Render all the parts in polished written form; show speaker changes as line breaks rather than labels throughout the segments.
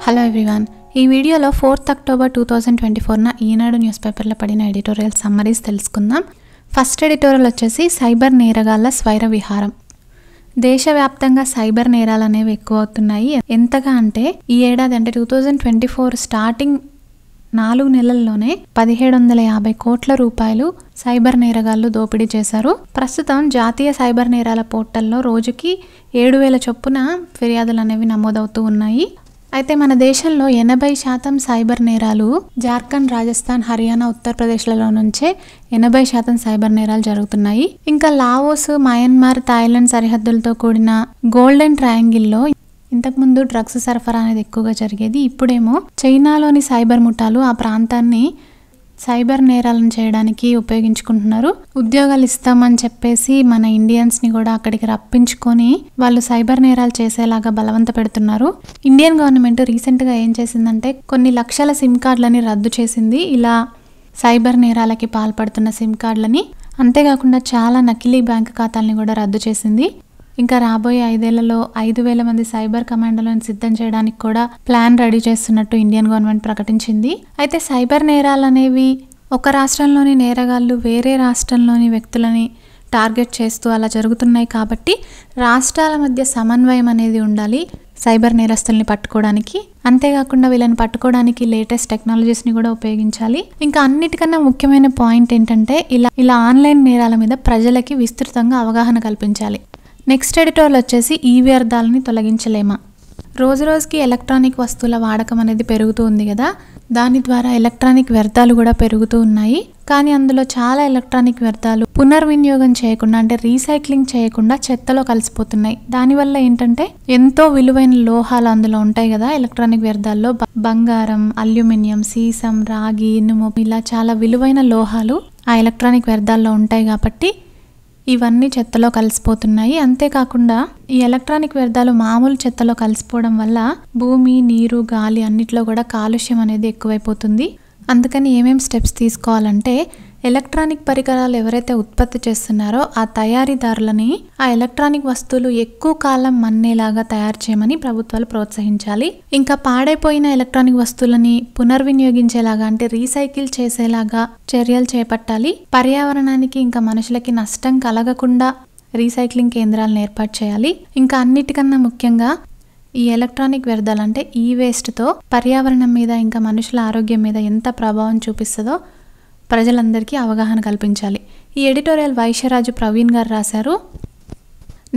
Hello everyone, ఈ వీడియోలో 4th October 2024న ఈనాడు news పేపర్లో పడిన ఎడిటోరియల్ సమ్మరీస్ తెలుసుకుందాం. ఫస్ట్ ఎడిటోరియల్ వచ్చేసి సైబర్ నేరగాళ్ల స్వైర విహారం. దేశవ్యాప్తంగా సైబర్ నేరాలు అనేవి ఎక్కువ అవుతున్నాయి. ఎంతగా అంటే ఈ ఏడాది అంటే 2024 స్టార్టింగ్ 4 నెలల్లోనే 1750 కోట్ల రూపాయలు సైబర్ నేరగాళ్లు దోపిడీ చేశారు. ప్రస్తుతం జాతీయ సైబర్ నేరాల పోర్టల్లో రోజుకి 7000 చొప్పున ఫిర్యాదులు అనేవి నమోదవుతూ ఉన్నాయి. అయితే మన దేశంలో 80% సైబర్ నేరాలు జార్ఖండ్, రాజస్థాన్, హర్యానా, ఉత్తరప్రదేశ్లలో నుంచే 80% సైబర్ నేరాలు జరుగుతున్నాయి. ఇంకా లావోస్, మయన్మార్, థాయిలాండ్ సరిహద్దులతో కూడిన గోల్డెన్ ట్రయాంగిల్లో ఇంతకుముందు డ్రగ్స్ సరఫరా అనేది ఎక్కువగా జరిగేది. ఇప్పుడేమో చైనాలోని సైబర్ ముఠాలు ఆ ప్రాంతాన్ని సైబర్ నేరాలను చేయడానికి ఉపయోగించుకుంటున్నారు. ఉద్యోగాలు ఇస్తామని చెప్పేసి మన ఇండియన్స్ని కూడా అక్కడికి రప్పించుకొని వాళ్ళు సైబర్ నేరాలు చేసేలాగా బలవంత పెడుతున్నారు. ఇండియన్ గవర్నమెంట్ రీసెంట్గా ఏం చేసిందంటే కొన్ని లక్షల సిమ్ కార్డులని రద్దు చేసింది. ఇలా సైబర్ నేరాలకి పాల్పడుతున్న సిమ్ కార్డులని. అంతేకాకుండా చాలా నకిలీ బ్యాంక్ ఖాతాలని కూడా రద్దు చేసింది. ఇంకా రాబోయే 5 ఏళ్లలో 5000 మంది సైబర్ కమాండోలను సిద్ధం చేయడానికి కూడా ప్లాన్ రెడీ చేస్తున్నట్టు ఇండియన్ గవర్నమెంట్ ప్రకటించింది. అయితే సైబర్ నేరాలు అనేవి ఒక రాష్ట్రంలోని నేరగాళ్లు వేరే రాష్ట్రంలోని వ్యక్తులని టార్గెట్ చేస్తూ అలా జరుగుతున్నాయి. కాబట్టి రాష్ట్రాల మధ్య సమన్వయం అనేది ఉండాలి సైబర్ నేరస్తుల్ని పట్టుకోవడానికి. అంతేకాకుండా వీళ్ళని పట్టుకోవడానికి లేటెస్ట్ టెక్నాలజీస్ని కూడా ఉపయోగించాలి. ఇంకా అన్నిటికన్నా ముఖ్యమైన పాయింట్ ఏంటంటే ఇలా ఆన్లైన్ నేరాల మీద ప్రజలకి విస్తృతంగా అవగాహన కల్పించాలి. నెక్స్ట్ ఎడిటోరియల్ వచ్చేసి ఈ వ్యర్థాలని తొలగించలేమా. రోజు రోజుకి ఎలక్ట్రానిక్ వస్తువుల వాడకం అనేది పెరుగుతూ ఉంది కదా, దాని ద్వారా ఎలక్ట్రానిక్ వ్యర్థాలు కూడా పెరుగుతూ ఉన్నాయి. కానీ అందులో చాలా ఎలక్ట్రానిక్ వ్యర్థాలు పునర్వినియోగం చేయకుండా అంటే రీసైక్లింగ్ చేయకుండా చెత్తలో కలిసిపోతున్నాయి. దానివల్ల ఏంటంటే ఎంతో విలువైన లోహాలు అందులో ఉంటాయి కదా ఎలక్ట్రానిక్ వ్యర్థాల్లో. బంగారం, అల్యూమినియం, సీసం, రాగి, ఇనుము ఇలా చాలా విలువైన లోహాలు ఆ ఎలక్ట్రానిక్ వ్యర్థాల్లో ఉంటాయి. కాబట్టి ఇవన్నీ చెత్తలో కలిసిపోతున్నాయి. అంతేకాకుండా ఈ ఎలక్ట్రానిక్ వ్యర్థాలు మామూలు చెత్తలో కలిసిపోవడం వల్ల భూమి, నీరు, గాలి అన్నిట్లో కూడా కాలుష్యం అనేది ఎక్కువైపోతుంది. అందుకని ఏమేమి స్టెప్స్ తీసుకోవాలంటే ఎలక్ట్రానిక్ పరికరాలు ఎవరైతే ఉత్పత్తి చేస్తున్నారో ఆ తయారీదారులని ఆ ఎలక్ట్రానిక్ వస్తువులు ఎక్కువ కాలం మన్నేలాగా తయారు చేయమని ప్రభుత్వాలు ప్రోత్సహించాలి. ఇంకా పాడైపోయిన ఎలక్ట్రానిక్ వస్తువులని పునర్వినియోగించేలాగా అంటే రీసైకిల్ చేసేలాగా చర్యలు చేపట్టాలి. పర్యావరణానికి ఇంకా మనుషులకి నష్టం కలగకుండా రీసైక్లింగ్ కేంద్రాలను ఏర్పాటు చేయాలి. ఇంకా అన్నిటికన్నా ముఖ్యంగా ఈ ఎలక్ట్రానిక్ వ్యర్థాలు అంటే ఈ వేస్ట్తో పర్యావరణం మీద ఇంకా మనుషుల ఆరోగ్యం మీద ఎంత ప్రభావం చూపిస్తుందో ప్రజలందరికీ అవగాహన కల్పించాలి. ఈ ఎడిటోరియల్ వైశ్యరాజు ప్రవీణ్ గారు రాశారు.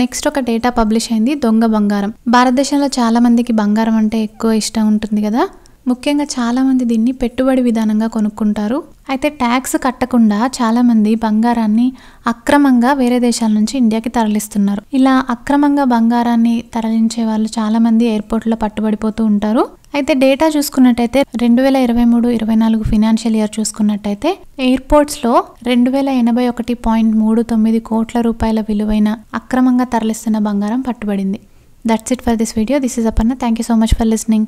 నెక్స్ట్ ఒక డేటా పబ్లిష్ అయింది, దొంగ బంగారం. భారతదేశంలో చాలా మందికి బంగారం అంటే ఎక్కువ ఇష్టం ఉంటుంది కదా. ముఖ్యంగా చాలా మంది దీన్ని పెట్టుబడి విధానంగా కొనుక్కుంటారు. అయితే ట్యాక్స్ కట్టకుండా చాలా మంది బంగారాన్ని అక్రమంగా వేరే దేశాల నుంచి ఇండియాకి తరలిస్తున్నారు. ఇలా అక్రమంగా బంగారాన్ని తరలించే వాళ్ళు చాలా మంది ఎయిర్పోర్ట్లో పట్టుబడిపోతూ ఉంటారు. అయితే డేటా చూసుకున్నట్టయితే 2023-24 ఫినాన్షియల్ ఇయర్ చూసుకున్నట్టయితే ఎయిర్పోర్ట్స్లో 2081.39 కోట్ల రూపాయల విలువైన అక్రమంగా తరలిస్తున్న బంగారం పట్టుబడింది. That's it for this video. This is Aparna. Thank you so much for listening.